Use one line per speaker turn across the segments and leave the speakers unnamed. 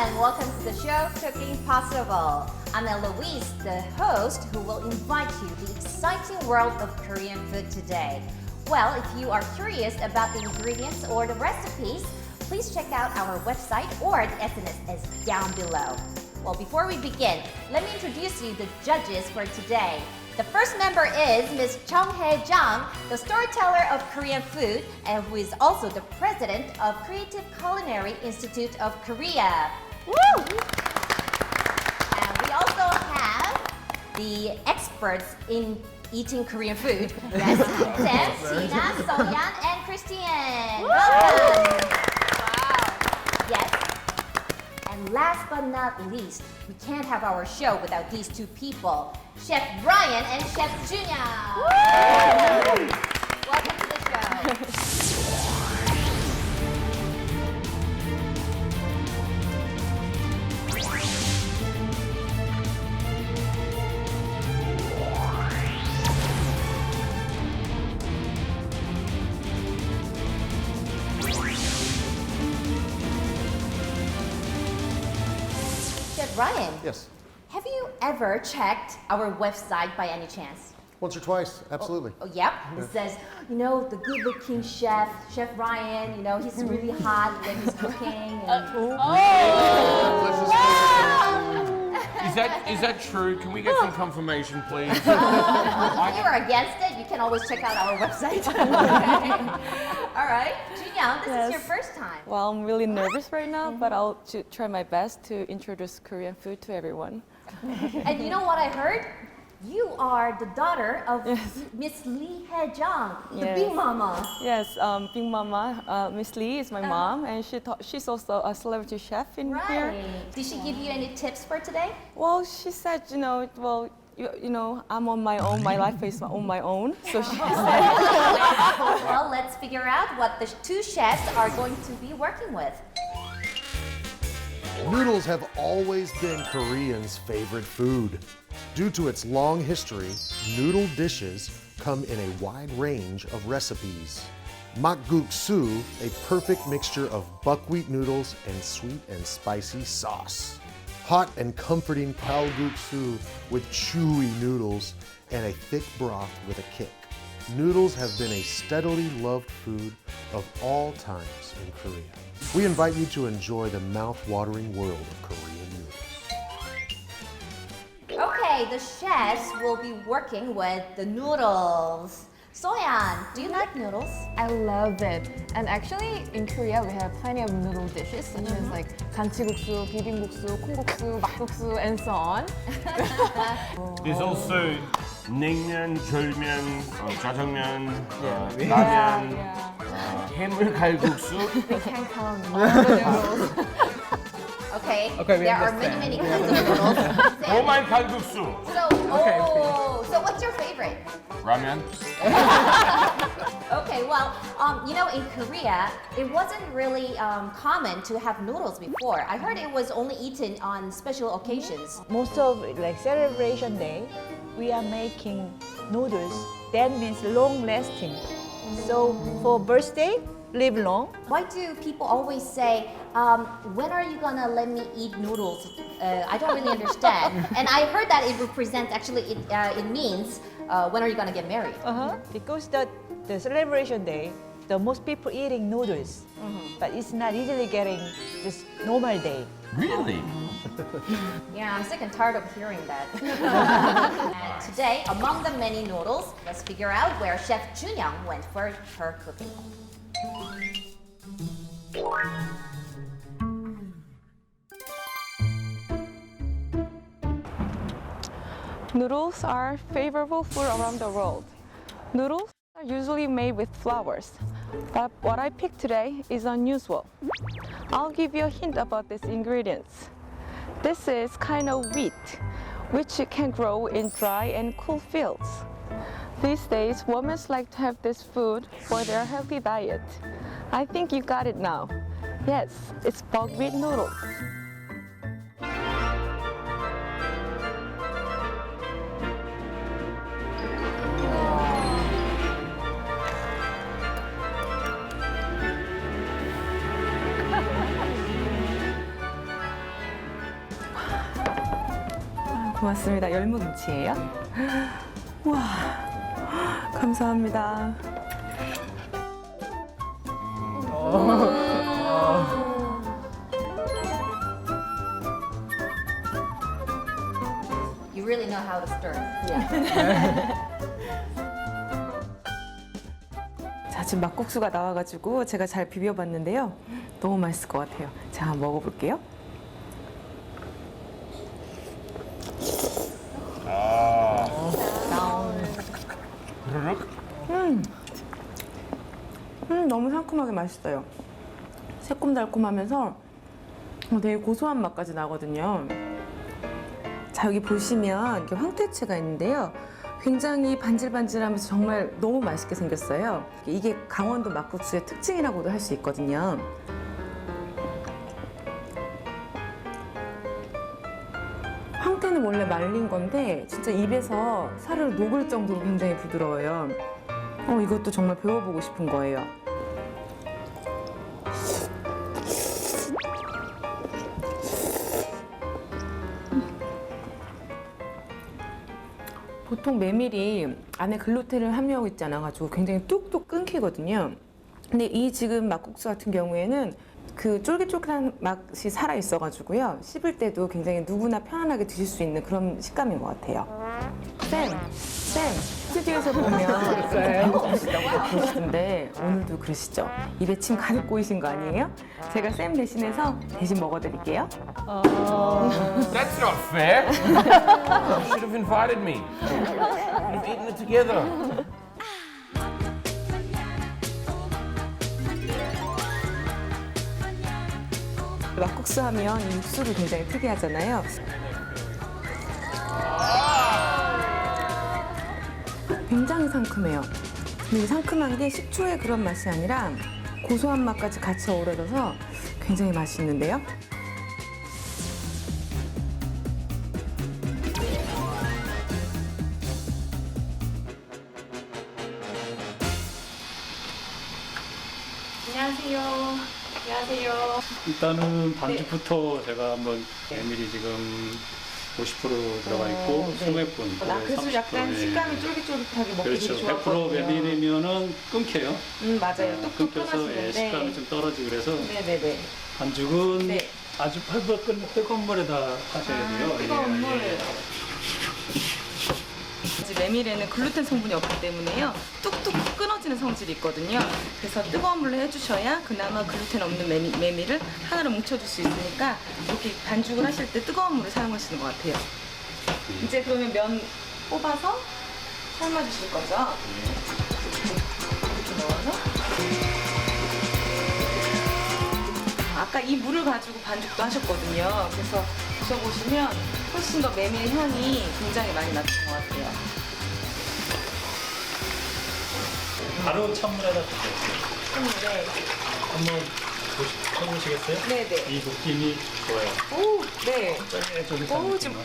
everyone, welcome to the show Cooking Possible. I'm Eloise, the host who will invite you to the exciting world of Korean food today. Well, if you are curious about the ingredients or the recipes, please check out our website or the SMS is down below. Well, before we begin, let me introduce you the judges for today. The first member is Ms. Chung Hae-jung, the storyteller of Korean food and who is also the president of Creative Culinary Institute of Korea. Woo! And we also have the experts in eating Korean food. Yes, Sam, Tina, Soyeon, and Christian. Welcome. Wow. Yes. And last but not least, we can't have our show without these two people, Chef Ryan and Chef Joon-young. Welcome to the show. Chef Ryan.
Yes.
Have you ever checked our website by any chance?
Once or twice, absolutely.
Oh, yep. It says, you know, the good-looking chef, Chef Ryan, you know, he's really hot when he's cooking.
Is that true? Can we get some confirmation, please?
If you're against it, you can always check out our website. All right. Joon-young, this is your first time.
Well, I'm really nervous right now, but I'll try my best to introduce Korean food to everyone.
And you know what I heard? You are the daughter of Miss Lee Hae-jung, the Big Mama.
Yes, Big Mama, Miss Lee is my mom, and she's also a celebrity chef in here.
Did she give you any tips for today?
Well, she said, you know, I'm on my own. My life is on my own. So she said.
Well, let's figure out what the two chefs are going to be working with.
Noodles have always been Koreans' favorite food. Due to its long history, noodle dishes come in a wide range of recipes. Makguksu, a perfect mixture of buckwheat noodles and sweet and spicy sauce. Hot and comforting kalguksu with chewy noodles and a thick broth with a kick. Noodles have been a steadily loved food of all times in Korea. We invite you to enjoy the mouth-watering world of Korean noodles.
Okay, the chefs will be working with the noodles. Soyeon, do you like noodles?
I love it. And actually, in Korea, we have plenty of noodle dishes, such as like 간치국수, 비빔국수, 콩국수, 막국수, and so on.
There's also 냉면, 절면, 짜장면, 라면, 해물 kalguksu.
I can't count all the noodles.
Okay,
Okay, we
there are
understand.
many kinds of noodles.
오마이 kalguksu.
So what's your favorite?
라면.
Okay, well, you know, in Korea, it wasn't really common to have noodles before. I heard it was only eaten on special occasions.
Most of like celebration day, we are making noodles. That means long lasting. So for birthday, live long.
Why do people always say, when are you gonna let me eat noodles? I don't really understand. And I heard that it represents, actually, it means, when are you gonna get married?
Because the celebration day, the most people eating noodles, but it's not easily getting just normal day.
Really?
Yeah, I'm sick and tired of hearing that. And today, among the many noodles, let's figure out where Chef Joon-young went for her cooking.
Noodles are favorable food around the world. Noodles are usually made with flours, but what I picked today is unusual. I'll give you a hint about these ingredients. This is kind of wheat, which can grow in dry and cool fields. These days, women like to have this food for their healthy diet. I think you got it now. Yes, it's buckwheat noodles. 고맙습니다. 열무김치예요? 우와, 감사합니다.
You really know how to stir.
자, 지금 막국수가 나와가지고 제가 잘 비벼봤는데요. 너무 맛있을 것 같아요. 자, 한번 먹어볼게요. 너무 상큼하게 맛있어요. 새콤달콤하면서 되게 고소한 맛까지 나거든요. 자, 여기 보시면 이렇게 황태채가 있는데요. 굉장히 반질반질하면서 정말 너무 맛있게 생겼어요. 이게 강원도 막국수의 특징이라고도 할 수 있거든요. 황태는 원래 말린 건데 진짜 입에서 살을 녹을 정도로 굉장히 부드러워요. 이것도 정말 배워보고 싶은 거예요. 보통 메밀이 안에 글루텐을 함유하고 있지 않아가지고 굉장히 뚝뚝 끊기거든요. 근데 이 지금 막국수 같은 경우에는 그 쫄깃쫄깃한 맛이 살아있어가지고요. 씹을 때도 굉장히 누구나 편안하게 드실 수 있는 그런 식감인 것 같아요. 쌤, 스튜디오에서 보면 배고프시다고 그러시던데 오늘도 그러시죠? 입에 침 가득 고이신 거 아니에요? 제가 쌤 대신해서 대신 먹어드릴게요.
That's not fair. You should have invited me. We'd have eaten it together.
막국수 하면 이 육수도 굉장히 특이하잖아요. 굉장히 상큼해요. 근데 이 상큼한 게 식초의 그런 맛이 아니라 고소한 맛까지 같이 어우러져서 굉장히 맛있는데요. 안녕하세요. 안녕하세요.
일단은 반죽부터 제가 한번 메밀이 지금 50% 들어가 있고
네.
20분.
그래서 약간 식감이 쫄깃쫄깃하게 먹기
그렇죠.
되게 좋을 것
100%
같아요.
메밀이면은 끊겨요.
맞아요. 뚝뚝
끊겨서
끊어지는데.
식감이 좀 떨어지고 그래서
네네네.
반죽은
네.
아주 펄펄 끓는 뜨거운 물에다 하셔야 돼요.
뜨거운 물.
예.
메밀에는 글루텐 성분이 없기 때문에요. 뚝뚝 끊어지는 성질이 있거든요. 그래서 뜨거운 물로 해주셔야 그나마 글루텐 없는 메밀을 하나로 뭉쳐줄 수 있으니까 이렇게 반죽을 하실 때 뜨거운 물을 사용하시는 것 같아요. 이제 그러면 면 뽑아서 삶아주실 거죠? 이렇게 넣어서. 아까 이 물을 가지고 반죽도 하셨거든요. 그래서 드셔보시면 훨씬 더 메밀 향이 굉장히 많이 났던 것 같아요.
바로 찬물에다 드세요.
네.
한번 해보시겠어요?
네네.
이 느낌이 좋아요.
오, 네.
쫄깃쫄깃한
오, 지금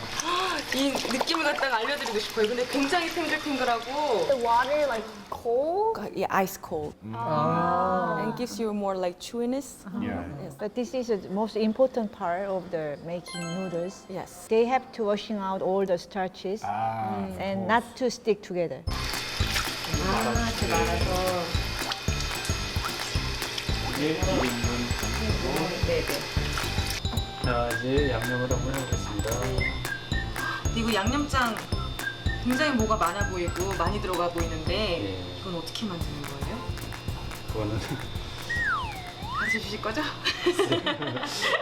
이 느낌을 갖다가 알려드리고 싶어요. 근데 굉장히 탱글탱글하고.
The water like cold?
Yeah, ice cold. And gives you more like chewiness.
Yeah.
But this is the most important part of the making noodles.
Yes.
They have to washing out all the starches and not to stick together.
이렇게 말아서.
이게 1인분.
네네.
자, 이제 양념을 한번 해보겠습니다.
이거 양념장 굉장히 뭐가 많아 보이고 많이 들어가 보이는데
예.
이건 어떻게 만드는 거예요?
그거는
가르쳐 주실 거죠?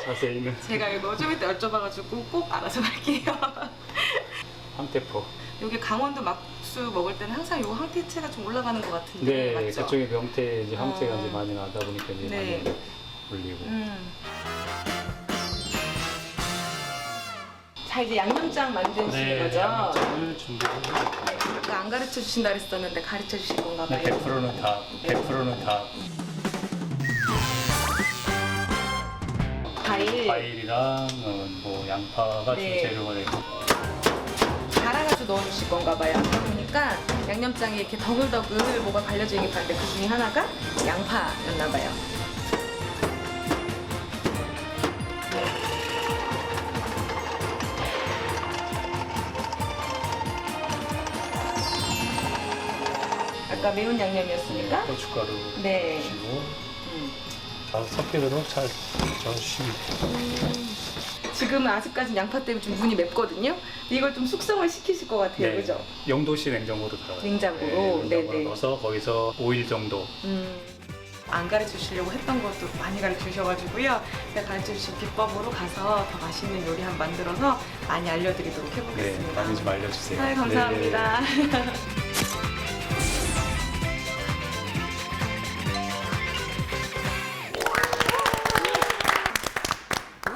자세히는
제가 이거 좀 이따 여쭤봐가지고 꼭 알아서 갈게요.
황태포.
여기 강원도 막국수 먹을 때는 항상 이 황태채가 좀 올라가는 것 같은데
네,
맞죠?
그쪽에 명태 이제 황태가 이제 많이 나다 보니까 이제
네.
많이 올리고.
자, 이제 양념장 만드시는
네,
거죠?
양념장을 준비를 해볼게요.
아까 안 가르쳐 주신다 그랬었는데 가르쳐 주실 건가 봐요.
네, 100%는 다, 100%는 다 과일이랑 뭐 양파가
네.
주재료가 되고.
갈아가지고 넣어주실 건가 봐요. 아까 보니까 양념장에 이렇게 더글더글 뭐가 발려져 있는 게 봤는데 그 중에 하나가 양파였나 봐요. 아까 매운 양념이었으니까.
고춧가루
네.
주시고 섞이도록 잘 저어주시면
지금은 아직까지 양파 때문에 좀 눈이 맵거든요. 근데 이걸 좀 숙성을 시키실 것 같아요,
네.
그죠?
0도씨 냉장고로 들어가요.
냉장고로?
네, 냉장고로
네네.
넣어서 거기서 5일 정도.
안 가르쳐 주시려고 했던 것도 많이 가르쳐 주셔가지고요. 제가 가르쳐 주신 비법으로 가서 더 맛있는 요리 한번 만들어서 많이 알려드리도록
네,
해보겠습니다.
많이 좀 알려주세요.
네, 감사합니다.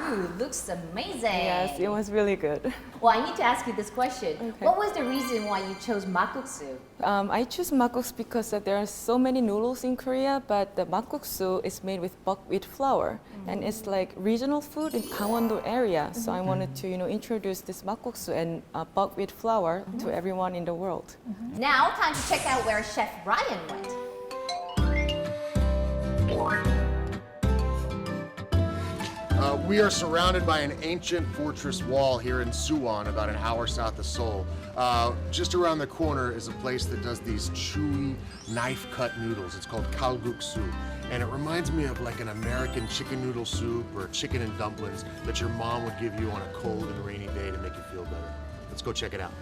Ooh, looks amazing.
Yes, it was really good.
Well, I need to ask you this question.
Okay.
What was the reason why you chose makguksu?
I choose makguksu because there are so many noodles in Korea, but the makguksu is made with buckwheat flour, and it's like regional food in Gangwon-do area. So I wanted to, introduce this makguksu and buckwheat flour to everyone in the world.
Now, time to check out where Chef Ryan went.
We are surrounded by an ancient fortress wall here in Suwon, about an hour south of Seoul. Just around the corner is a place that does these chewy, knife-cut noodles. It's called kalguksu. And it reminds me of like an American chicken noodle soup or chicken and dumplings that your mom would give you on a cold and rainy day to make you feel better. Let's go check it out.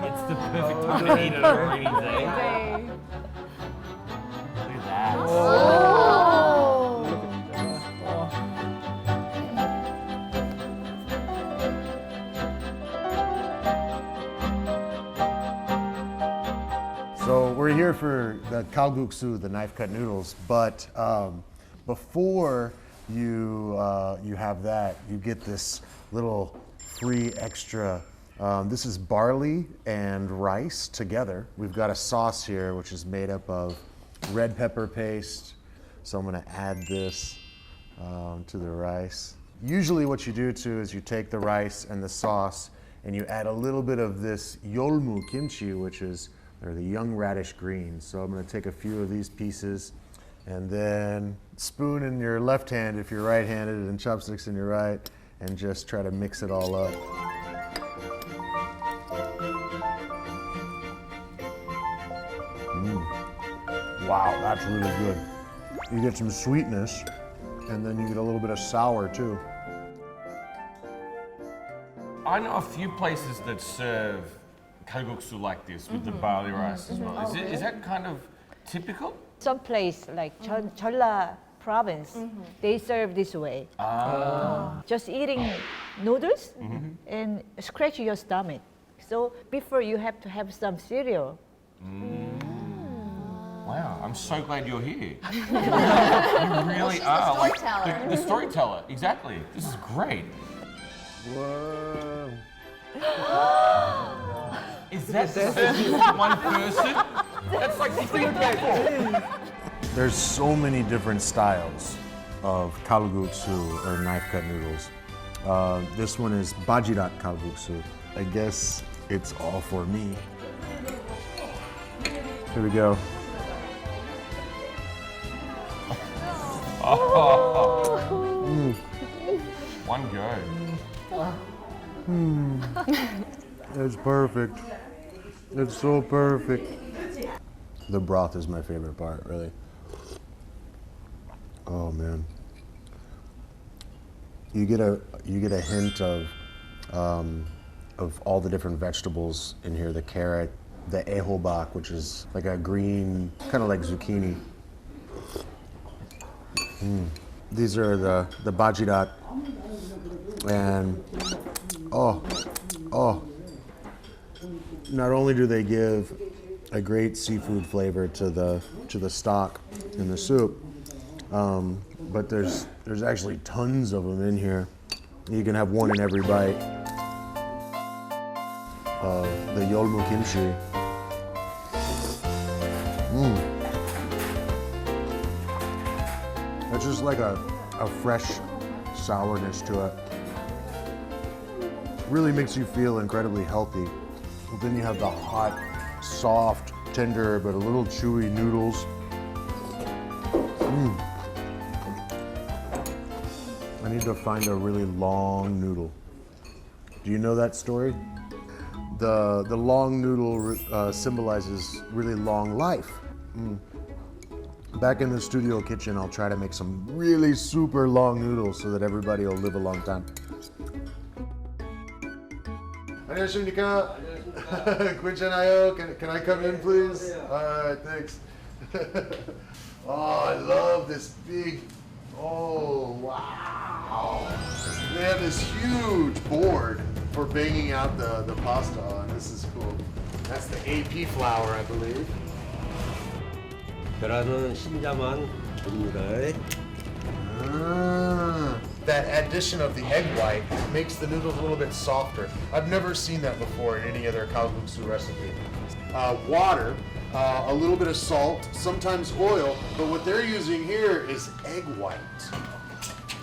It's the perfect time to eat it on a rainy day. Look at that.
So we're here for the kalguksu, the knife-cut noodles, but before you have that, you get this little free extra. This is barley and rice together. We've got a sauce here which is made up of red pepper paste. So I'm gonna add this to the rice. Usually what you do too is you take the rice and the sauce and you add a little bit of this yeolmu kimchi, which is they're the young radish greens. So I'm gonna take a few of these pieces and then spoon in your left hand if you're right-handed and chopsticks in your right, and just try to mix it all up. Wow, that's really good. You get some sweetness and then you get a little bit of sour too.
I know a few places that serve kalguksu like this with the barley rice as well. Is that kind of typical?
Some place like Jeolla province, they serve this way. Just eating noodles and scratch your stomach. So before you have to have some cereal.
Wow, I'm so glad you're here. You really
she's
are.
the storyteller.
The storyteller, exactly. This is great.
Whoa.
Is that serving for one person? That's like 15 people.
There's so many different styles of kalguksu or knife-cut noodles. This one is bajirat kalguksu. I guess it's all for me. Here we go.
One go.
It's perfect. It's so perfect. The broth is my favorite part, really. Oh man. You get a hint of all the different vegetables in here. The carrot, the ehobak, which is like a green, kind of like zucchini. These are the bajirat, and not only do they give a great seafood flavor to the stock in the soup, but there's actually tons of them in here. You can have one in every bite of the yeolmu kimchi. It's just like a fresh sourness to it. Really makes you feel incredibly healthy. But then you have the hot, soft, tender, but a little chewy noodles. I need to find a really long noodle. Do you know that story? The long noodle symbolizes really long life. Back in the studio kitchen, I'll try to make some really super long noodles so that everybody will live a long time. 안녕하십니까? 괜찮아요? Can I come in, please? All right, thanks. Oh, I love this big. Oh, wow. They have this huge board for banging out the pasta on. This is cool. That's the AP flour, I believe.
계란은 신자만 듭니다.
That addition of the egg white makes the noodles a little bit softer. I've never seen that before in any other kalguksu recipe. Water, a little bit of salt, sometimes oil, but what they're using here is egg white.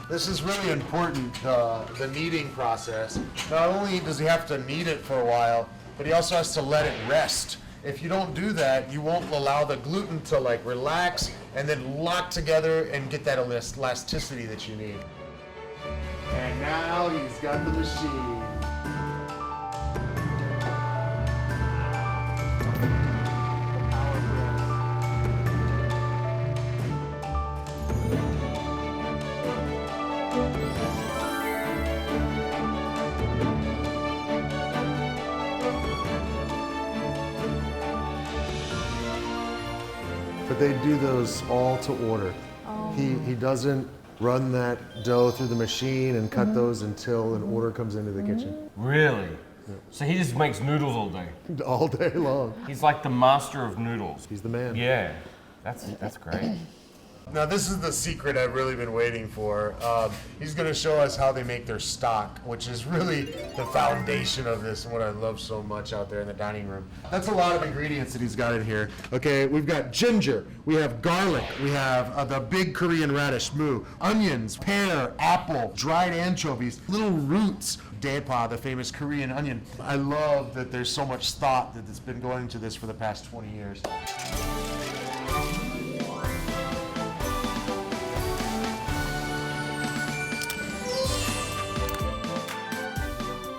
This is really important, the kneading process. Not only does he have to knead it for a while, but he also has to let it rest. If you don't do that, you won't allow the gluten to like relax and then lock together and get that elasticity that you need. And now he's got the machine. But they do those all to order. He doesn't run that dough through the machine and cut those until an order comes into the kitchen.
Really? So he just makes noodles all day.
All day long.
He's like the master of noodles.
He's the man.
Yeah, that's great.
Now this is the secret I've really been waiting for. He's going to show us how they make their stock, which is really the foundation of this and what I love so much out there in the dining room. That's a lot of ingredients that he's got in here. Okay, we've got ginger, we have garlic, we have the big Korean radish, moo, onions, pear, apple, dried anchovies, little roots, daepa, the famous Korean onion. I love that there's so much thought that's been going into this for the past 20 years.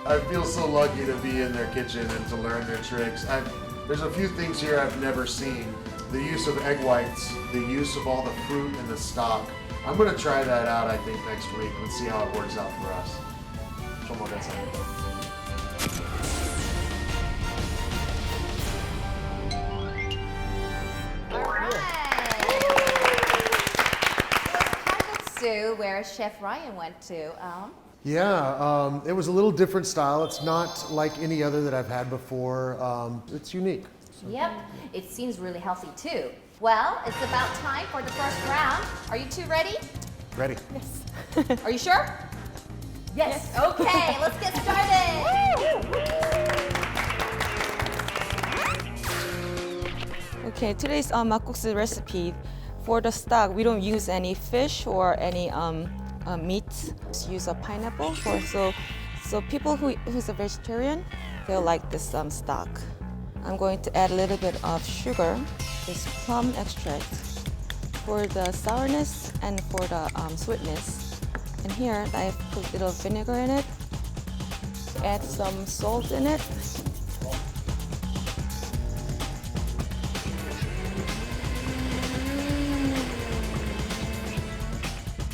I feel so lucky to be in their kitchen and to learn their tricks. There's a few things here I've never seen. The use of egg whites, the use of all the fruit in the stock. I'm gonna try that out, I think, next week and see how it works out for us.
All right. Kalguksu, where Chef Ryan went to.
Yeah, it was a little different style. It's not like any other that I've had before. It's unique.
Yep, it seems really healthy too. Well, it's about time for the first round. Are you two ready?
Ready?
Yes. Are you sure? Yes. Okay, let's get started.
Okay, today's makguksu recipe. For the stock, we don't use any fish or any meat. Just use a pineapple. So people who's a vegetarian, they'll like this stock. I'm going to add a little bit of sugar, this plum extract for the sourness and for the sweetness. And here I put a little vinegar in it. Add some salt in it.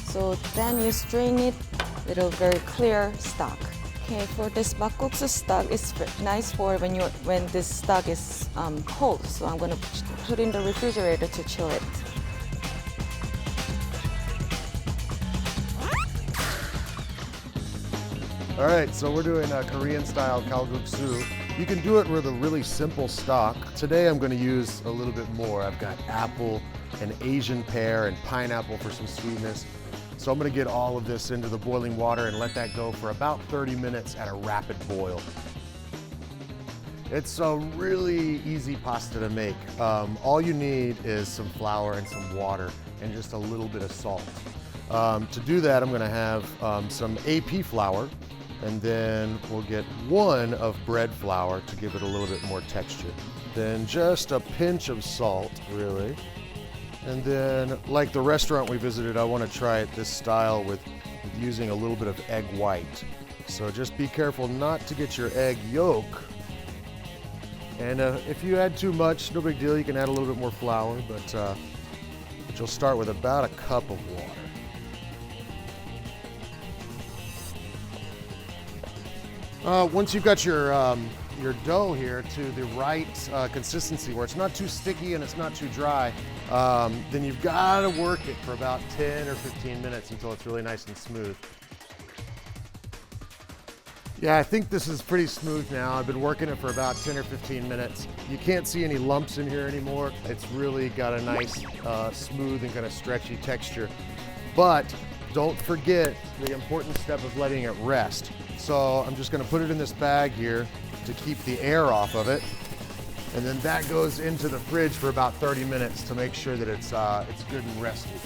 So then you strain it, little very clear stock. Okay, for this makguksu stock, it's nice for when this stock is cold. So I'm gonna put in the refrigerator to chill it.
All right, so we're doing a Korean-style kalguksu. You can do it with a really simple stock. Today I'm going to use a little bit more. I've got apple and Asian pear and pineapple for some sweetness. So I'm going to get all of this into the boiling water and let that go for about 30 minutes at a rapid boil. It's a really easy pasta to make. All you need is some flour and some water and just a little bit of salt. To do that, I'm going to have some AP flour, and then we'll get 1 of bread flour to give it a little bit more texture. Then just a pinch of salt, really. And then, like the restaurant we visited, I want to try it this style with using a little bit of egg white. So just be careful not to get your egg yolk And if you add too much, no big deal. You can add a little bit more flour, but you'll start with about a cup of water. Once you've got your dough here to the right consistency where it's not too sticky and it's not too dry, then you've got to work it for about 10 or 15 minutes until it's really nice and smooth. Yeah, I think this is pretty smooth now. I've been working it for about 10 or 15 minutes. You can't see any lumps in here anymore. It's really got a nice, smooth and kind of stretchy texture. But don't forget the important step of letting it rest. So I'm just gonna put it in this bag here to keep the air off of it. And then that goes into the fridge for about 30 minutes to make sure that it's good and rested.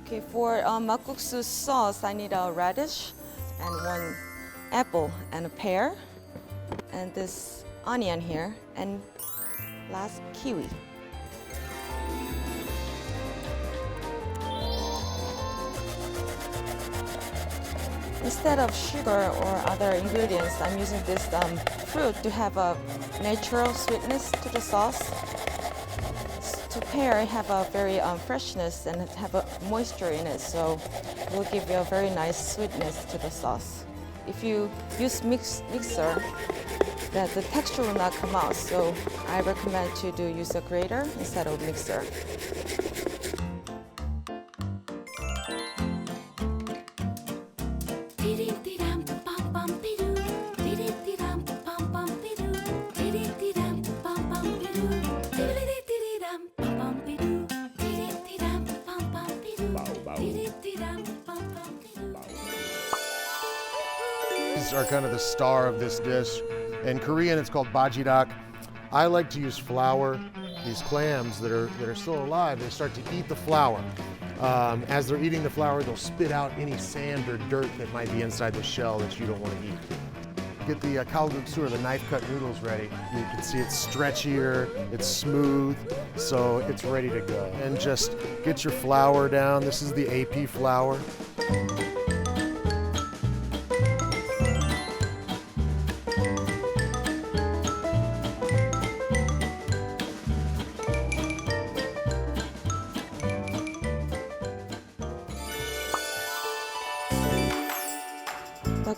Okay, for makguksu sauce, I need a radish and 1 apple and a pear, and this onion here, and last kiwi. Instead of sugar or other ingredients, I'm using this fruit to have a natural sweetness to the sauce. To pear, have a very freshness and have a moisture in it, so it will give you a very nice sweetness to the sauce. If you use mixer, the texture will not come out, so I recommend to use a grater instead of mixer.
These are kind of the star of this dish. In Korean, it's called bajidak. I like to use flour. These clams that are still alive, they start to eat the flour. As they're eating the flour, they'll spit out any sand or dirt that might be inside the shell that you don't want to eat. Get the kalguksu, or the knife-cut noodles, ready. You can see it's stretchier, it's smooth, so it's ready to go. And just get your flour down. This is the Ep.5 flour.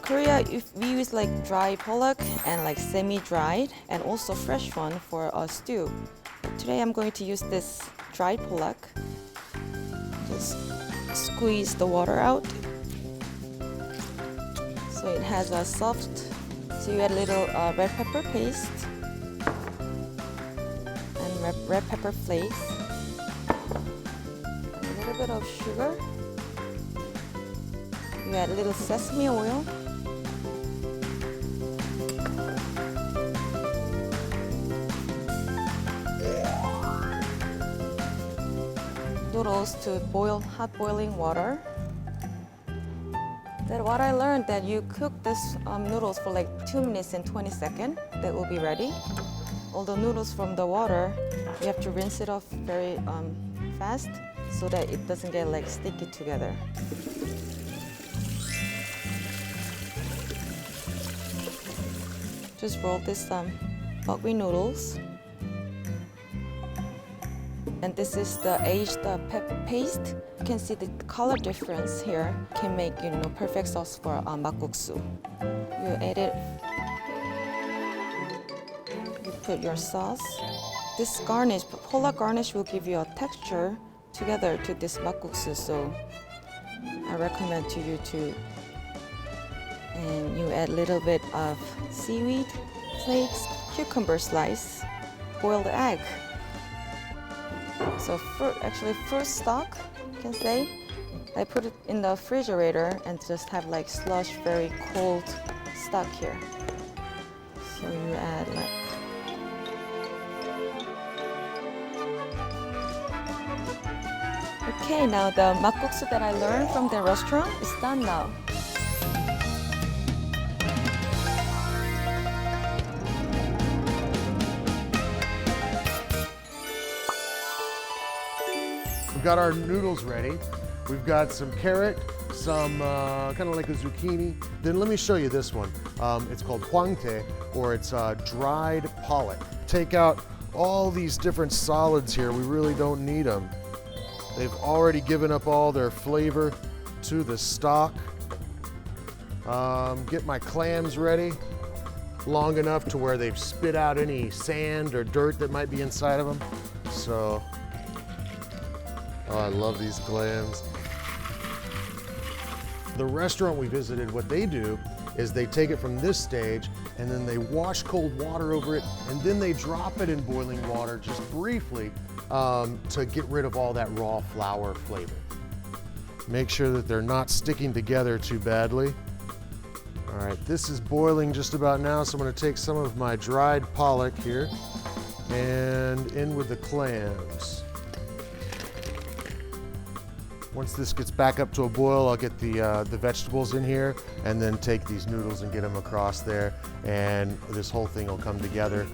Korea, if we use like dry pollock and like semi-dried and also fresh one for a stew. Today I'm going to use this dried pollock. Just squeeze the water out. So it has a soft, so you add a little red pepper paste and red pepper flakes. A little bit of sugar. You add a little sesame oil. Noodles to hot boiling water. Then what I learned that you cook this noodles for like 2 minutes and 20 seconds. That will be ready. All the noodles from the water, you have to rinse it off very fast so that it doesn't get like sticky together. Just roll this buckwheat noodles. And this is the aged pepper paste. You can see the color difference here can make perfect sauce for makguksu. You add it. You put your sauce. This garnish, pollock garnish, will give you a texture together to this makguksu. So I recommend to you to. And you add a little bit of seaweed flakes, cucumber slice, boiled egg. So actually fruit stock, you can say. I put it in the refrigerator and just have like slush, very cold stock here. So you add like. Okay, now the makguksu that I learned from the restaurant is done now.
We've got our noodles ready. We've got some carrot, some kind of like a zucchini. Then let me show you this one. It's called hwangtae, or it's dried pollock. Take out all these different solids here. We really don't need them. They've already given up all their flavor to the stock. Get my clams ready long enough to where they've spit out any sand or dirt that might be inside of them. So, oh, I love these clams. The restaurant we visited, what they do is they take it from this stage and then they wash cold water over it, and then they drop it in boiling water just briefly to get rid of all that raw flour flavor. Make sure that they're not sticking together too badly. All right, this is boiling just about now, so I'm gonna take some of my dried pollock here and in with the clams. Once this gets back up to a boil, I'll get the vegetables in here and then take these noodles and get them across there, and this whole thing will come together.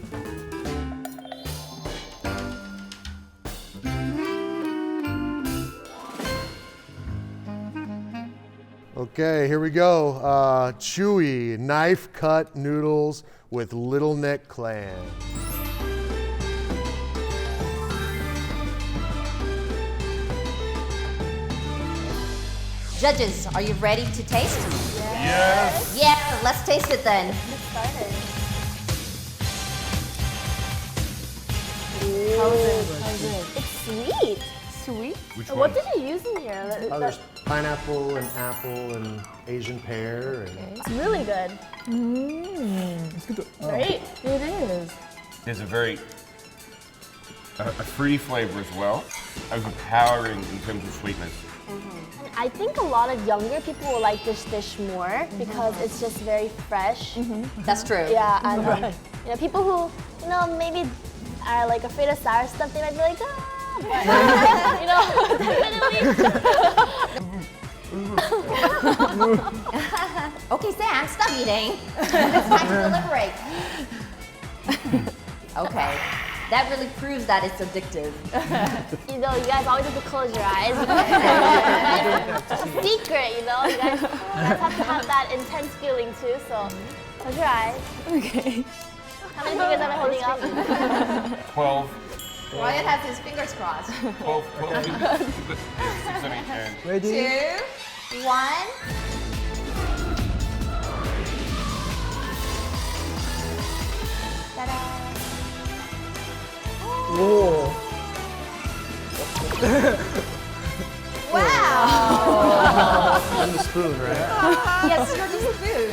Okay, here we go. Chewy, knife-cut noodles with little neck clam.
Judges, are you ready to taste?
Yes.
Yeah, let's taste it then.
How's it? It's sweet.
Sweet?
Which
What
one?
did you use in here?
Oh, there's pineapple and apple and Asian pear. And
It's really good. Great.
It is.
There's a very a fruity flavor as well, overpowering in terms of sweetness.
I think a lot of younger people will like this dish more because it's just very fresh.
That's true.
Yeah, and you know, people who maybe are like afraid of sour stuff, they might be like, ah. But, definitely.
Okay, Sam, stop eating. It's time to deliberate. Okay, that really proves that it's addictive.
You guys always have to close your eyes. It's a secret, you guys have to have that intense feeling too, so close your eyes.
Okay.
How many fingers am I holding up?
12.
Ryan has his fingers crossed.
12 fingers. 6 on each hand.
2, 1. Ta-da. Wow!
and the spoon, right?
Yes, you're the spoon.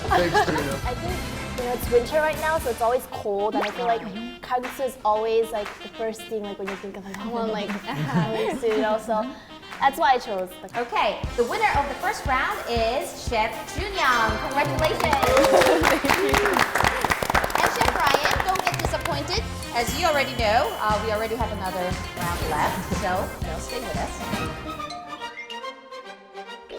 Thanks, Trina.
I think it's winter right now, so it's always cold, and I feel like kalguksu is always like the first thing when you think of I want kalguksu, so that's why I chose.
Okay, the winner of the first round is Chef Joon-young. Congratulations! And Chef Ryan, don't get disappointed. As you already know, we already have another round left, so stay with us.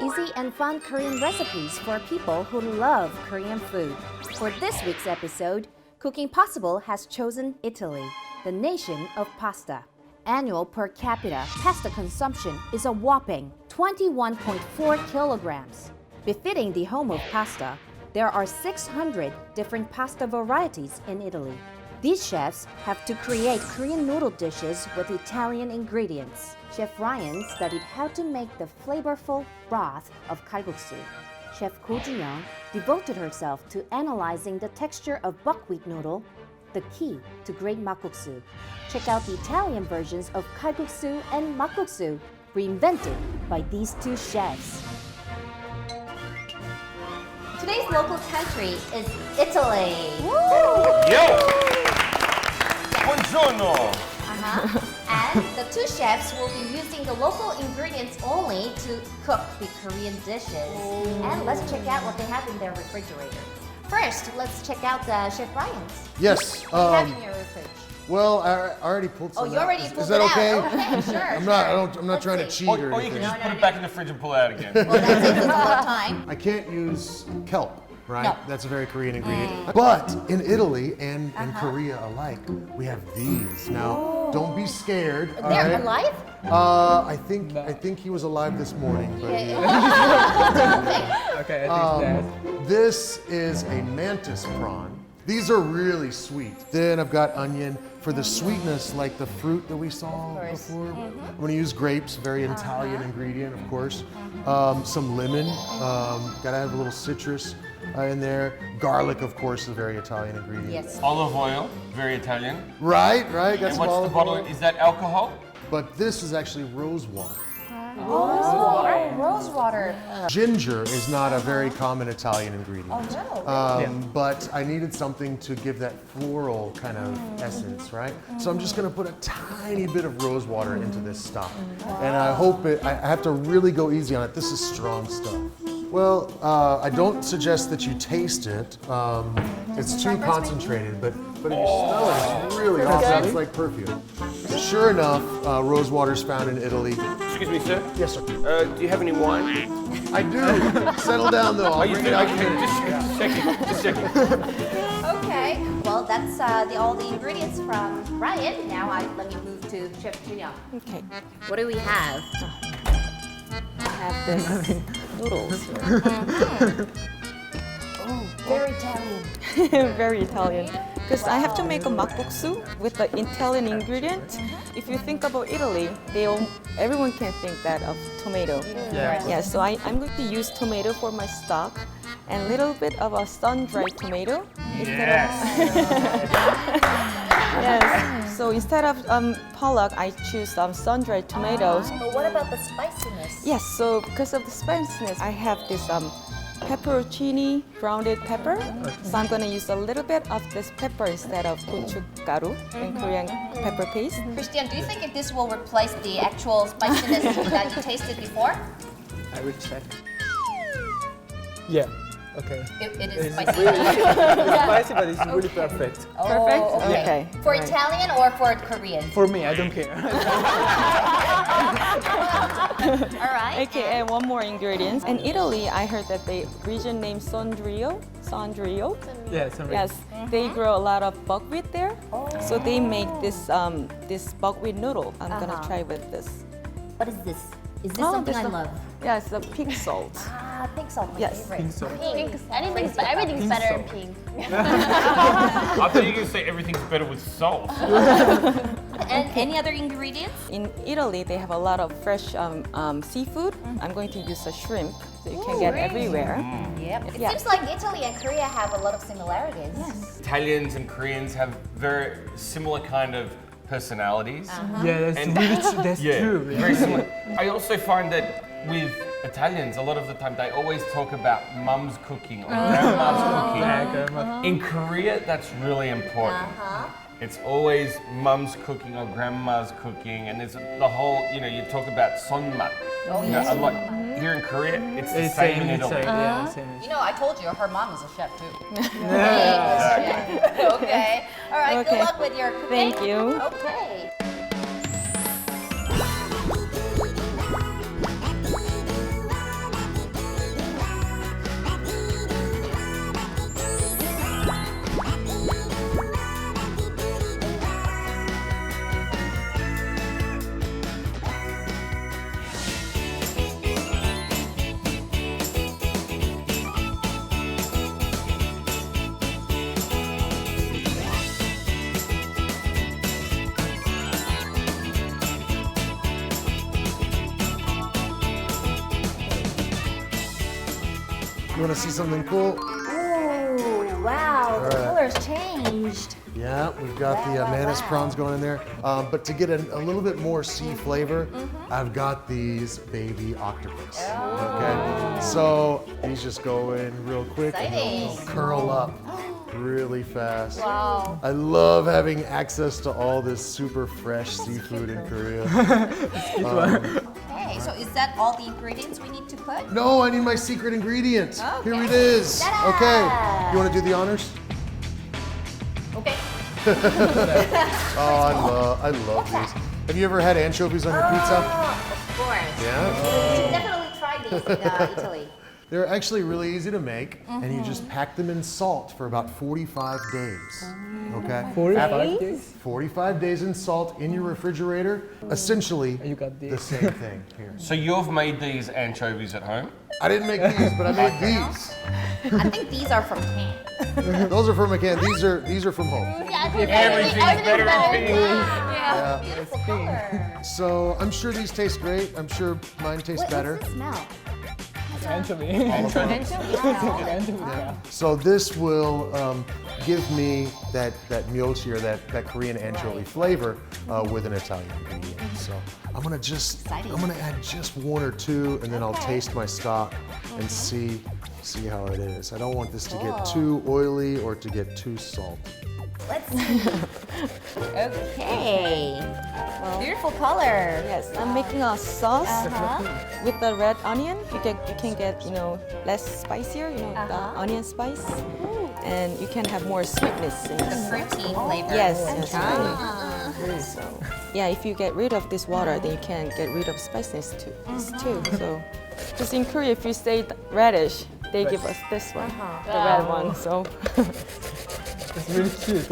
Easy and fun Korean recipes for people who love Korean food. For this week's episode, Cooking Possible has chosen Italy, the nation of pasta. Annual per capita pasta consumption is a whopping 21.4 kilograms. Befitting the home of pasta, there are 600 different pasta varieties in Italy. These chefs have to create Korean noodle dishes with Italian ingredients. Chef Ryan studied how to make the flavorful broth of kalguksu. Chef Koh Joon-young devoted herself to analyzing the texture of buckwheat noodle, the key to great makguksu. Check out the Italian versions of kalguksu and makguksu, reinvented by these two chefs. Today's local country is Italy.
Yo! Buongiorno!
And the two chefs will be using the local ingredients only to cook the Korean dishes. And let's check out what they have in their refrigerator. First, let's check out Chef Ryan's.
Yes.
What do you have in your fridge?
Well, I already pulled some.
Oh, you already
out.
pulled
Is that
it
okay?
out. Okay, sure.
I'm not
Let's
trying to
see.
cheat or
Or you
anything.
can just put it back in the fridge and pull it out again.
Well, that takes us a lot of time.
I can't use kelp, right?
No.
That's a very Korean ingredient. But in Italy and Korea alike, we have these. Now, don't be scared. all
They're
right?
alive?
I think he was alive this morning. But
Okay, I think
this is a mantis prawn. These are really sweet. Then I've got onion for the sweetness, like the fruit that we saw before. I'm gonna use grapes, very Italian ingredient, of course. Some lemon, gotta have a little citrus in there. Garlic, of course, is a very Italian ingredient.
Yes.
Olive oil, very Italian.
Right. Got
And
some
what's the
olive
bottle?
oil.
Is that alcohol?
But this is actually rose water.
Rose water.
Ginger is not a very common Italian ingredient. But I needed something to give that floral kind of essence, right? So I'm just gonna put a tiny bit of rose water into this stock. And I hope I have to really go easy on it. This is strong stuff. Well, I don't suggest that you taste it. It's too concentrated, but if you smell it, it's really awesome. It's like perfume. Sure enough, rose water is found in Italy.
Excuse me, sir.
Yes, sir.
Do you have any wine?
I do. Settle down, though. I'll bring it out here.
Just checking.
Okay. Well, that's all the ingredients from Ryan. Now let me move to Chef Joon-young.
Okay.
What do we have?
I have this noodles
Very Italian.
here. Very Italian. Because I have to make a makguksu with the Italian ingredient. If you think about Italy, everyone can think that of tomato. Yeah, so I'm going to use tomato for my stock and a little bit of a sun-dried tomato. Yes. So instead of pollock, I choose some sun-dried tomatoes.
But what about the spiciness?
Yes, so because of the spiciness, I have this peperoncini grounded pepper. So I'm going to use a little bit of this pepper instead of gochugaru and Korean pepper paste.
Christian, do you think if this will replace the actual spiciness that you tasted before?
I will check. Yeah. Okay.
It is
It's
spicy.
really it's spicy, but it's really perfect.
Perfect?
Oh,
Okay.
For
Right.
Italian or for Korean?
For me, I don't care.
All right.
Okay, and one more ingredient. In Italy, I heard that the region named Sondrio.
Yeah, sorry.
Yes, they grow a lot of buckwheat there. So they make this buckwheat noodle. I'm gonna try with this.
What is this? Is this something I
this
love?
Yeah, it's the pink salt.
Pink salt, my
Yes.
favorite.
Pink salt.
Pink. Everything's better in pink.
I thought you were going to say everything's better with salt.
And any other ingredients?
In Italy, they have a lot of fresh seafood. I'm going to use a shrimp that you can get everywhere.
Yep. It
Yeah.
seems like Italy and Korea have a lot of similarities.
Italians and Koreans have very similar kind of personalities.
Yeah, that's
And-
really true. That's
Yeah,
true.
very similar. I also find that with Italians, a lot of the time they always talk about mum's cooking or grandma's cooking. In Korea, that's really important. It's always mum's cooking or grandma's cooking, and it's the whole, you talk about sonmat.
Oh, yes.
A lot, here in Korea, it's the
It's
same in
it's
Italy.
yeah, same.
You know, I told you, her mom is a chef too.
Exactly.
Okay. All right,
Okay.
good luck with your cooking.
Thank you.
Okay.
You want to see something cool?
Ooh, wow, the color's changed.
Yeah, we've got the mantis prawns going in there. But to get a little bit more sea flavor, I've got these baby octopus. Okay, so these just go in real quick and they'll
Exciting.
curl up really fast.
Wow.
I love having access to all this super fresh seafood in Korea.
Okay, so is that all the ingredients we need to put?
No, I need my secret ingredient. Here
Okay.
it is.
Ta-da!
Okay, you want to do the honors?
Okay.
Oh, I love these. Have you ever had anchovies on your pizza?
Of course.
Yeah.
You should definitely try these in Italy.
They're actually really easy to make, and you just pack them in salt for about 45 days. Okay?
45 days?
45 days in salt in your refrigerator. Essentially,
You got
the
this.
same thing here.
So you've made these anchovies at home?
I didn't make these, but I made these.
I think these are from can.
Those are from a can. These are from home.
Everything's better in pink.
Yeah. Beautiful color.
So I'm sure these taste great. I'm sure mine taste better.
What's the smell?
Anchovy.
So this will give me that myochi or that Korean anchovy flavor with an Italian ingredient. So I'm gonna add just one or two, and then I'll taste my stock and see how it is. I don't want this to get too oily or to get too salty.
Let's see. Okay. Beautiful color.
Yes, I'm making a sauce with the red onion. You can get less spicier, the onion spice, and you can have more sweetness in
The
it.
fruity flavor.
Yes, yes. So, yeah, if you get rid of this water, then you can get rid of spiciness too. So, just in Korea, if you say radish, they give us this one, the red one. So.
It's really cute.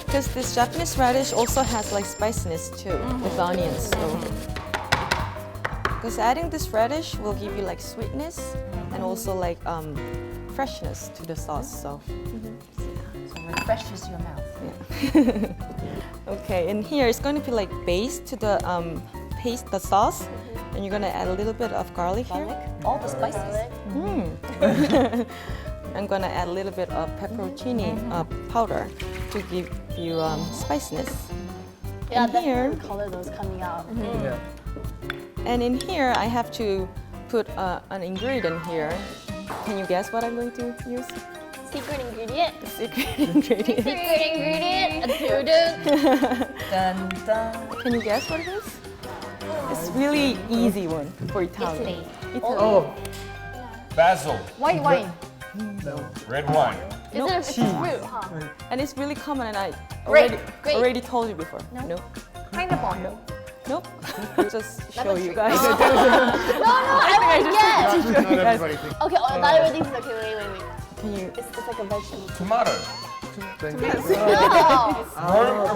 Because this Japanese radish also has like spiciness too with the onions. So, because adding this radish will give you like sweetness and also like freshness to the sauce. So,
Refreshes your mouth.
okay, and here it's going to be like base to the paste, the sauce, and you're gonna add a little bit of garlic here.
All the spices.
I'm gonna add a little bit of peperoncini powder to give you spiciness.
Yeah,
And
that's
here-
the color that was coming out.
Yeah.
And in here, I have to put an ingredient here. Can you guess what I'm going to use?
Secret ingredient.
The secret ingredient.
Secret ingredient. A doo-doo.
Dun dun.
Can you guess what it is? It's really easy one for Italian.
Italy.
Oh,
Basil,
White wine.
red wine.
It's a fruit, huh?
And it's really common, and I
Grape.
already told you before. No.
Pineapple.
Nope. Just show you guys.
No, I want to guess.
Not everybody thinks.
Okay, not everything's okay. Wait.
Can you?
It's like a vegetable.
Tomato.
Thank you.
No.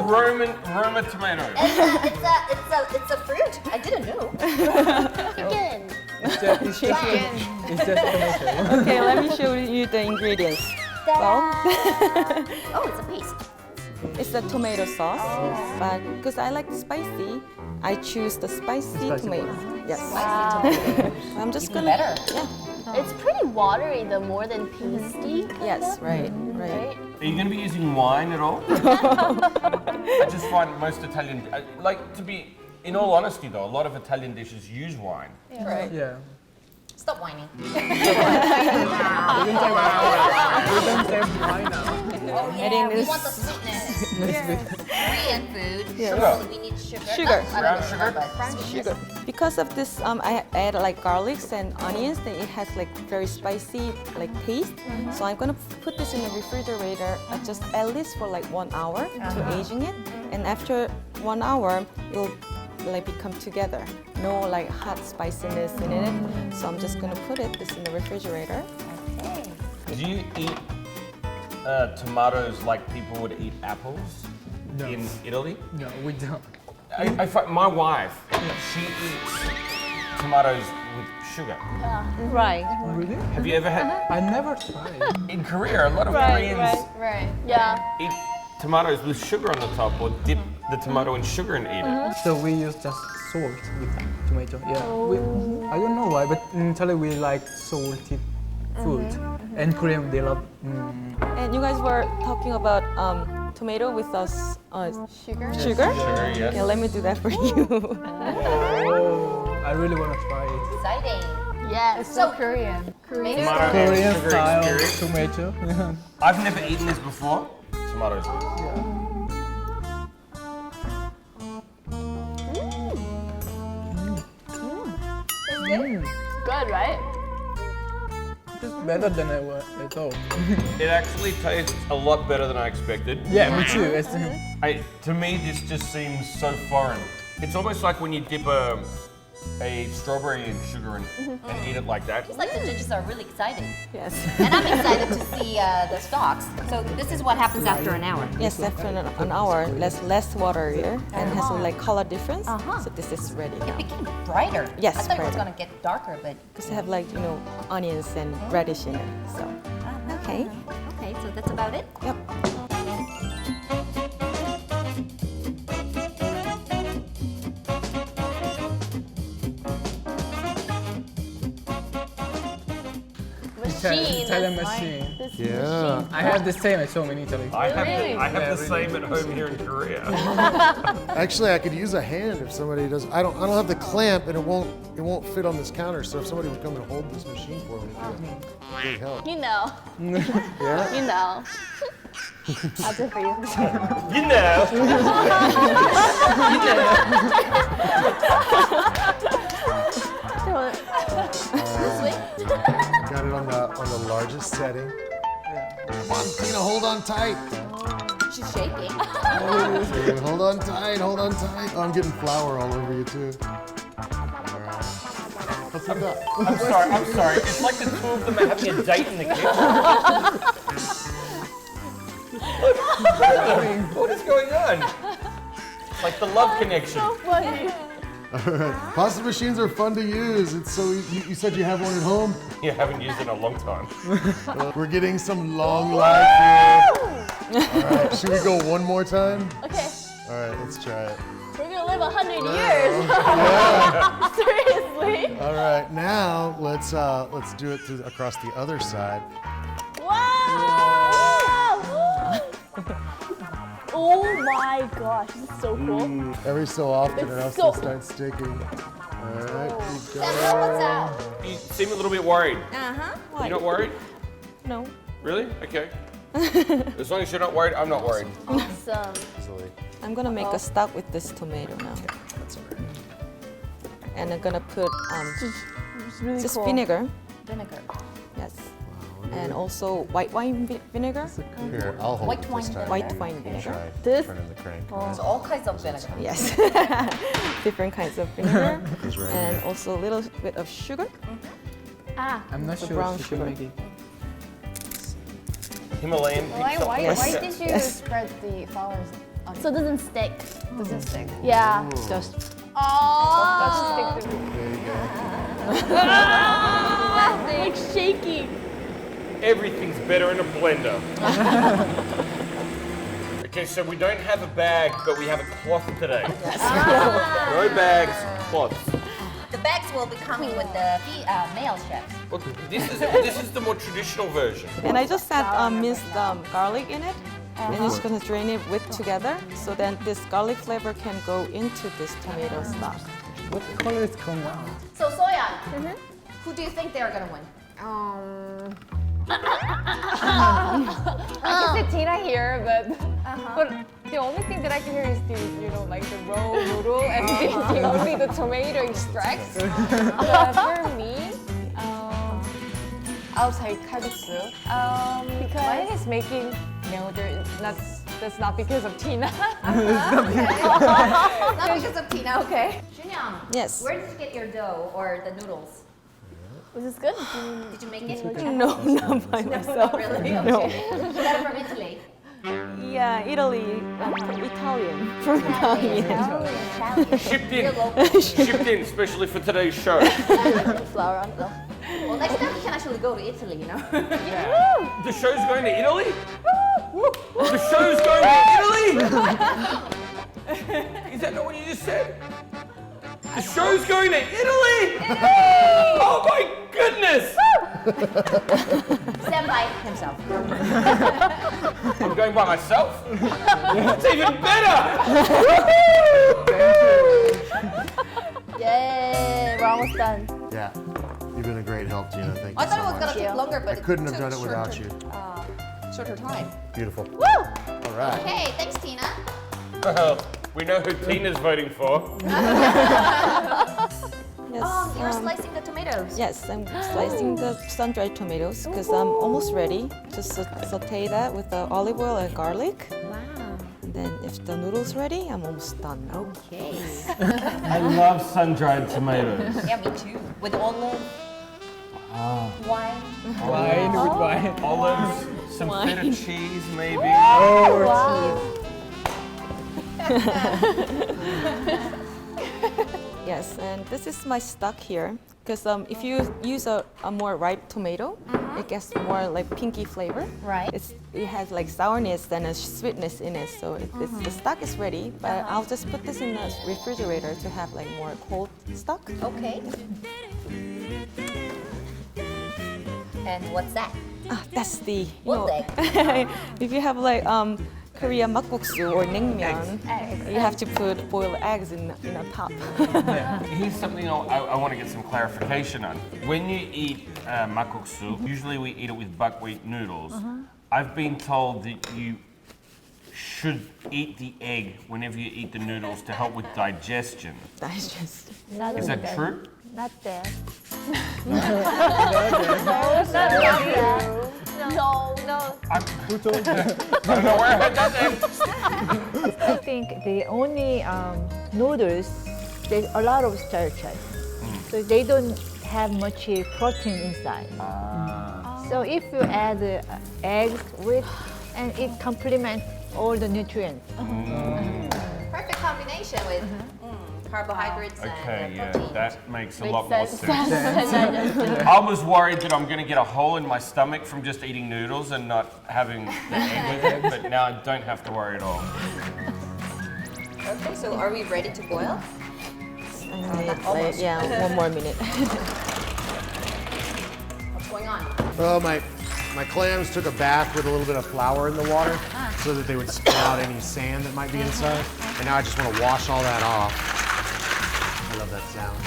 Roma tomato.
It's a fruit. I didn't know.
Chicken.
it's just tomato.
Okay, let me show you the ingredients. Well,
Oh, it's a paste.
it's a tomato sauce, but because I like spicy, I choose the spicy tomato. Yes. I'm just gonna.
better.
Yeah.
It's pretty watery though, more than pasty.
Yes. Right.
Right?
Are you going to be using wine at all? I just find most Italian, to be, in all honesty though, a lot of Italian dishes use wine.
Right.
Yeah.
Stop whining.
We don't say why now.
Adding
We
this
want the sweetness. Korean food.
Yeah.
So we need sugar.
Sugar.
I don't know
Brown
but
sugar. Because of this, I add like garlics and onions. Then it has like very spicy like taste. So I'm gonna put this in the refrigerator just at least for like 1 hour to aging it. And after 1 hour, it'll like become together. No like hot spiciness in it. So I'm just gonna put this in the refrigerator.
Do you eat tomatoes like people would eat apples
No.
in Italy?
No, we don't.
I find my wife, she eats tomatoes with sugar.
Right.
Really?
Have you ever had,
I never tried.
in Korea, a lot of Koreans
Right. Yeah.
eat tomatoes with sugar on the top or dip the tomato in sugar and eat it.
So we use just salt with tomato. Yeah. I don't know why, but in Italy we like salty food, and Korean they love.
And you guys were talking about tomato with us
Sugar.
sugar.
Sugar, yes.
Yeah, let me do that for you.
Oh, I really want to try it.
exciting.
Yes.
So Korean.
Maybe
Tomato and
Korean
sugar
style
experience.
tomato.
I've never eaten this before. Tomatoes.
Good, right?
It's better than I thought.
It actually tastes a lot better than I expected.
Yeah, me too.
To me, this just seems so foreign. It's almost like when you dip a a strawberry and sugar and eat it like that.
It's like the judges are really excited.
Yes.
And I'm excited to see the stalks. So this is what happens after an hour.
Yes, after an hour, less water here and has like color difference. So this is ready now.
It became brighter.
Yes,
I thought it was
brighter.
going to get darker, but...
Because they have like, you know, onions and radish in it. So, okay.
Okay, so that's about it?
Yep.
Machine.
Italian
that's
machine.
This
Yeah.
I have the same at home in Italy.
I have
Yeah,
the same at home here in Korea.
Actually, I could use a hand if somebody does. I don't have the clamp, and it won't fit on this counter. So if somebody would come and hold this machine for me, it would really help.
You know.
Yeah.
You know. I'll do it for you.
You know.
Got it on the largest setting. Come on, Tina, hold on tight.
She's shaking.
Okay, hold on tight, hold on tight. Oh, I'm getting flour all over you too. All right. Let's have that.
I'm sorry. It's like the two of them are having a date in the kitchen. What is going on? It's like the love connection.
Funny.
All right. Pasta machines are fun to use. It's so you said you have one at home.
You haven't used it in a long time.
We're getting some long life here. All right, should we go one more time?
Okay.
All right, let's try it.
We're gonna live 100 years. Seriously.
All right, now let's do it across the other side.
Wow. Oh my gosh, this is so cool.
Every so often,
It's
or else
so-
it starts sticking. All right, keep
Daniel, what's
going.
up?
You seem a little bit worried.
Uh-huh.
You're not worried?
No.
Really? Okay. As long as you're not worried, I'm not worried.
Awesome.
Easily.
I'm gonna make a stock with this tomato now.
That's all right.
And I'm gonna put
It's really
just
cool.
vinegar.
Vinegar.
Yes. And also white wine vinegar.
Here, I'll hold
White
it
wine
this time.
White wine
You
vinegar.
try
This-
turning the crank.
There's all kinds of vinegar.
Yes. Different kinds of vinegar.
It's right
And
here.
also a little bit of sugar.
Ah.
I'm not
The
sure
brown
if you can
sugar.
make it.
Himalayan pizza.
Why
Yes.
did you
Yes.
spread the flowers on
So it doesn't stick.
Doesn't stick.
Yeah.
Just
Oh.
Stick to
There you go.
Like shaking.
Everything's better in a blender. Okay, so we don't have a bag, but we have a cloth today. No bags, cloths.
The bags will be coming with the male chefs.
Look, this is the more traditional version.
and I just add minced garlic in it. And you're just gonna drain it with together, so then this garlic flavor can go into this tomato stock.
What color is come out?
So Soyeon, who do you think they're gonna win?
I can see Tina here, but the only thing that I can hear is the like the raw noodle and only the tomato extracts. For me, I'll say kalguksu. Because Ryan is making that's not because of Tina.
Not because of Tina, okay. Joon-young,
Yes.
where did you get your dough or the noodles?
Was this good?
Did you make it?
No, not by myself.
Not really?
No.
Okay. You got it from Italy.
Yeah, Italy, Italian, from Italy.
Shipped
Real
in,
local.
shipped in, especially for today's show.
Flour on though.
Well, next time we can actually go to Italy, you know?
The show's going to Italy? The show's going to Italy? Is that not what you just said? The show's going to Italy? Oh my goodness!
Stand by himself.
I'm going by myself? That's even better!
Yay, we're almost done.
Yeah, you've been a great help, Tina. Thank you
I thought
so
it was
much.
gonna take longer, but
I couldn't have
it
done
took
it without you.
shorter time.
Beautiful.
Woo!
All right.
Okay, thanks, Tina.
Well, we know who Tina's voting for.
Yes.
You're slicing the tomatoes.
Yes, I'm slicing the sun-dried tomatoes because I'm almost ready to saute that with the olive oil and garlic.
Wow.
And then if the noodle's ready, I'm almost done.
Okay.
I love sun-dried tomatoes.
Yeah, me too. With olive, wine.
Wine with wine.
Olives, some feta cheese maybe.
Yes, and this is my stock here. Because if you use a more ripe tomato, it gets more like pinky flavor.
Right.
It has like sourness and a sweetness in it, so the stock is ready. But I'll just put this in the refrigerator to have like more cold stock.
Okay. And what's that?
That's the
What
if you have like Korean makguksu or naengmyeon, you have to put boiled eggs in a top.
Here's something I want to get some clarification on. When you eat makguksu, usually we eat it with buckwheat noodles. I've been told that you should eat the egg whenever you eat the noodles to help with digestion.
Digest.
Is that true?
Not that.
No.
Who told you? I don't know where I heard that then.
I think the only noodles, there's a lot of starches. So they don't have much protein inside. So if you add eggs with, and it complements all the nutrients.
Perfect combination with carbohydrates
Okay,
and
yeah,
protein.
that makes a lot more sense. I was worried that I'm going to get a hole in my stomach from just eating noodles and not having the egg with it, but now I don't have to worry at all.
Okay, so are we ready to boil?
Yeah, one more minute.
What's going on?
Well, my clams took a bath with a little bit of flour in the water so that they would spill out any sand that might be inside. And now I just want to wash all that off. I love that sound.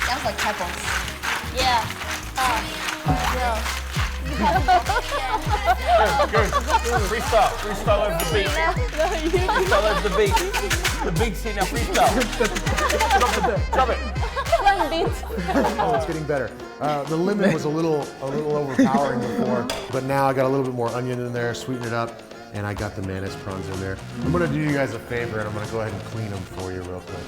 Sounds like pebbles.
Yeah.
Good. Freestyle. Freestyle over the beat. Freestyle over the beat. The beat's here now. Freestyle. Drop it.
Oh, it's getting better. The lemon was a little overpowering before, but now I got a little bit more onion in there, sweeten it up, and I got the mayonnaise prawns in there. I'm gonna do you guys a favor, and I'm gonna go ahead and clean them for you real quick.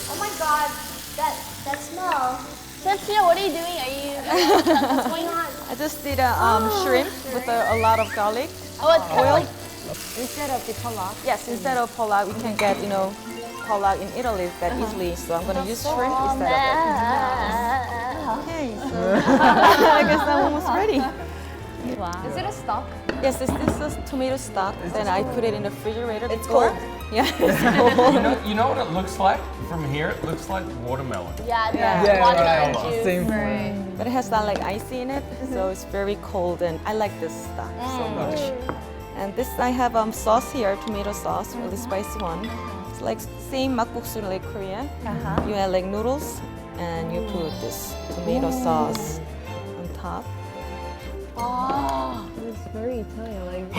Oh my god, that smell.
Chef Tia, what are you doing? What's going on?
I just did a shrimp with a lot of garlic.
Oh, it's kind of like
Instead of the pollock.
Yes, instead of pollock, we can get, pollock in Italy that easily. So I'm gonna use shrimp instead of it. Okay, so I guess I'm almost ready.
Wow. Is it a stock?
Yes, this is tomato stock. Then I put it in the refrigerator.
It's
before.
cold?
Yeah, it's cold.
You know what it looks like from here? It looks like watermelon.
yeah, the
Yeah,
watermelon
right.
juice.
Same.
But it has that like icy in it, so it's very cold, and I like this stock so much. And this I have sauce here, tomato sauce, really spicy one. It's like same makguksu like Korea. You add like noodles, and you put this tomato sauce on top.
It's very Italian. Like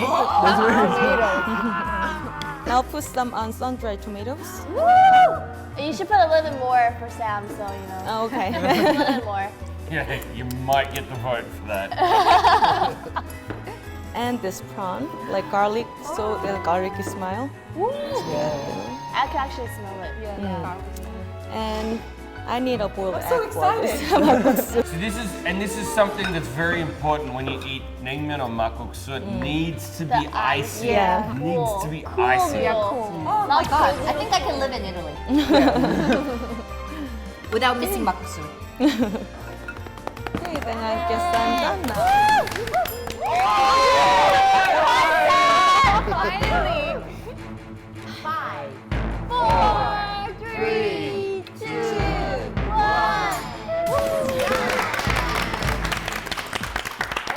Now I'll put some sun-dried tomatoes.
Woo! You should put a little bit more for Sam, so you know.
Oh, okay.
A little bit more.
Yeah, you might get the vote for that.
And this prawn, like garlic, so the garlicky smile.
I can actually smell it.
And I need a boiled egg
so
for this.
So this is something that's very important when you eat naengmyeon or makguksu. It needs to be icy.
Yeah.
It needs to be icy.
Oh my god, I think I can live in Italy. Without missing makguksu.
고생한 계산
Finally!
5,
4, 3, 2, 1.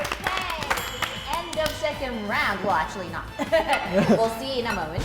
Okay, end of second round. Well, actually not. We'll see in a moment.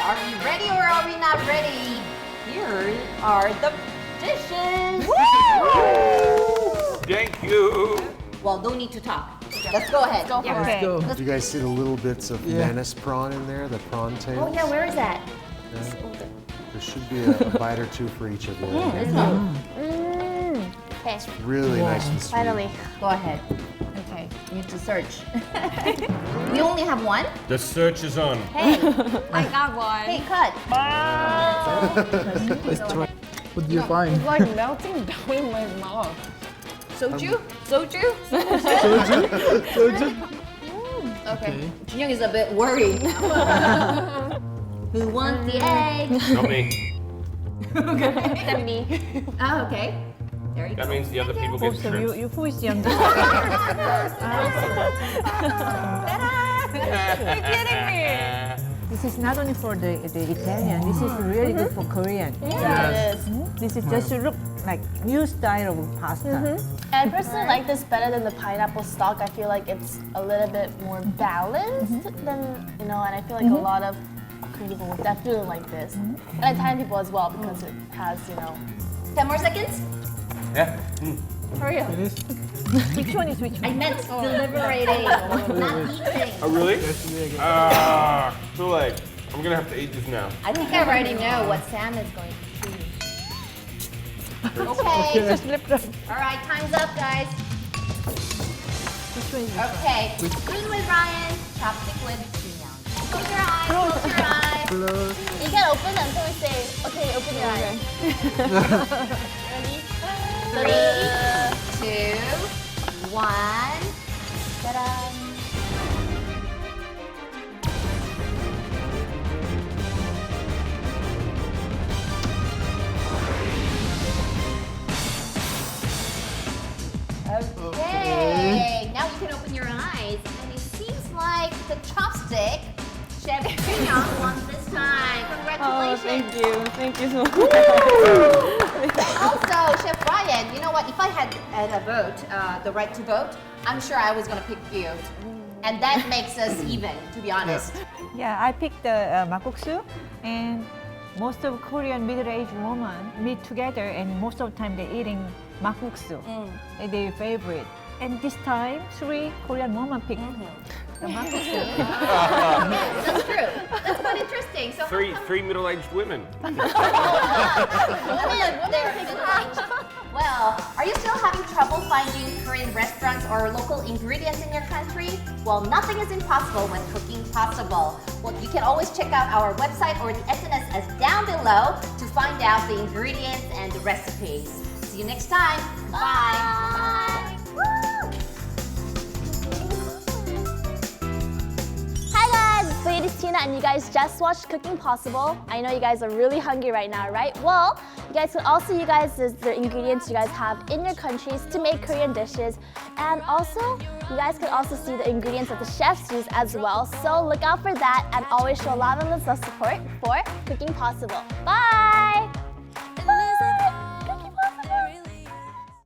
Are we ready or are we not ready? Here are the dishes.
Thank you.
Well, don't need to talk. Let's go ahead.
Go for
Okay.
it.
Go.
Do you guys see the little bits of menace prawn in there, the prawn tails?
Oh yeah, where is that?
There should be a bite or two for each of you.
Let's go.
Okay,
Really nice and sweet.
finally.
Go ahead. Okay, you need to search. We only have one?
The search is on.
Hey,
I got one.
hey, cut.
Let's try. What do you find?
It's like melting down in my mouth.
Soju? Soju?
Okay.
Joon-young is a bit worried. Who wants the egg?
Not me.
Then me.
Oh, okay. There you
That
go.
means the other people get
So
shrimp.
you who is the younger?
You're kidding me.
This is not only for the Italian. This is really good for Korean.
Yeah, it is.
This is just to look like new style of pasta.
And I personally like this better than the pineapple stock. I feel like it's a little bit more balanced than, and I feel like a lot of Korean people would definitely like this. And Italian people as well because it has,
10 more seconds?
Yeah.
Hurry up.
Finish?
Which one is which
I
one?
meant deliberating, not eating.
Oh, really? Too late. I'm gonna have to eat this now.
I think I already know what Sam is going to choose. Okay. All right, time's up, guys.
Which one is which one?
Okay. Spoon with Ryan, chopstick with Joon-young. Close your eyes, close your eyes.
you can open it until we say, okay, open your eyes. Ready?
3, 2, 1. Ta-da! Okay, now you can open your eyes. And it seems like the chopstick, Chef Joon-young won this time.
Oh,
Congratulations.
thank you so much.
Also, Chef Ryan, you know what? If I had a vote, the right to vote, I'm sure I was gonna pick you. And that makes us even, to be honest.
Yeah, I picked the makguksu, and most of Korean middle-aged women meet together, and most of the time they're eating makguksu, their favorite. And this time, 3 Korean women picked the makguksu.
That's true. That's quite interesting. So
Three middle-aged women.
Well, are you still having trouble finding Korean restaurants or local ingredients in your country? Well, nothing is impossible when cooking possible. Well, you can always check out our website or the SNS as down below to find out the ingredients and the recipes. See See you next time. Bye.
Hi guys, it's Lady Tina and you guys just watched Cooking Possible. I know you guys are really hungry right now, right? Well, you guys can also the ingredients you guys have in your countries to make Korean dishes. And also, you guys can also see the ingredients that the chefs use as well. So look out for that and always show love and love support for Cooking Possible. Bye!